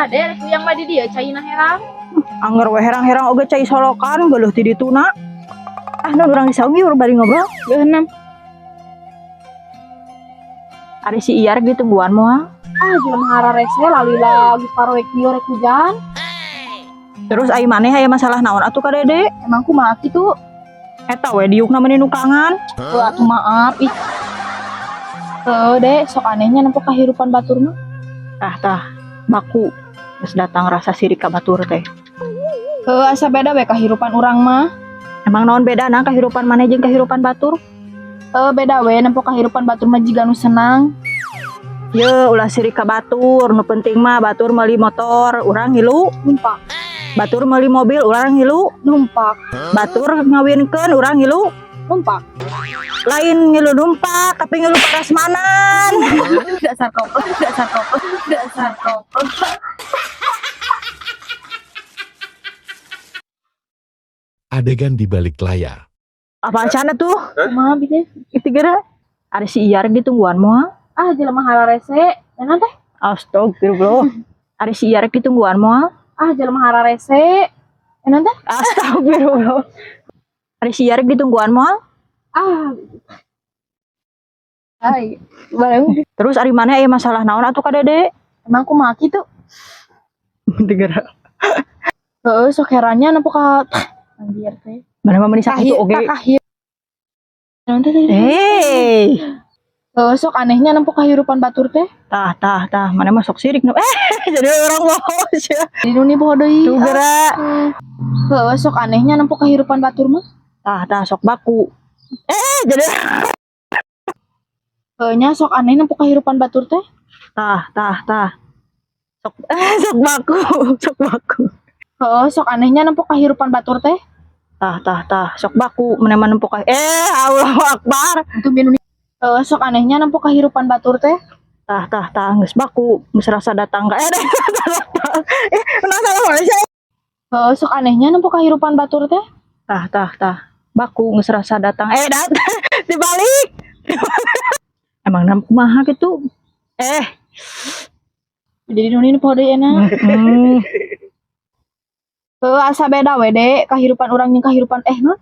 Dek, yang mah di dia China herang. Angger we herang-herang oge cai solokan geuleuh ti dituna. Nun urang disawi urang bari ngobrol. Geunam. Ari si Iyar ditungguan moal. Jelema hararese lalila geus paroek dieu rek hujan. Terus ai maneh aya masalah naon atuh ka Dede? Emang kumaha kitu? Eta we diukna meuni nu kangen. Atuh maaf ih. Dek, sok anehnya nempo kahirupan batur mah. Tah baku geus datang rasa sirik ka batur teh. Asa beda we kahirupan urang mah. Emang naon bedana kahirupan maneh jeung kahirupan batur? Beda we nempo kahirupan batur mah jiga nu senang. Ye ulah sirik ka batur, nu penting mah batur meuli motor, urang ngilu. Numpak. Batur meuli mobil, urang ngilu. Numpak. Batur ngawinkeun, urang ngilu. Numpak. Lain ngilu numpak, tapi ngilu prasmanan. Dasar kopel, dasar kopel, dasar kopel. Adegan di balik layar. Apaan cana tuh? Kumaha bide? Itu gara ada si Iyar ditungguan moal. Jelema hararese, enak teh. Astagfirullah. Ada si Iyar ditungguan moal. Jelema hararese, enak teh. Astagfirullah. Ada si Iyar ditungguan moal. Hai, bareng. Terus ari maneh aya masalah naon atuh ka Dede? Emang kumaha kitu? Itu gara. Sok herannya nempo ka anjir teh. Mana mah meuni sakitu oge. Kahir. Enak teh. Hei. Sok anehnya nempo kahirupan batur teh. Tah, mana masuk sirik nu. Jadi orang bos ya. Di nu boh deui. Tuh geura. Sok anehnya nempo kahirupan batur mah. Tah, sok baku. Jadi Nya sok aneh nempo kahirupan batur teh. tah. Sok baku, sok baku. Sok anehnya nempo kahirupan batur teh. Tah, sok baku mana nempo ka. Allahu Akbar. Itu minum. Sok anehnya nempo kahirupan batur teh. Tah, geus baku, geus rasa datang ka. Salah Malaysia. Sok anehnya nempo kahirupan batur teh. Tah, baku geus rasa datang. Dibalik. Emang nam kumaha gitu? Jadi nuni poho deui enak. Asa beda we Dek, kahirupan urang jeung kahirupan non.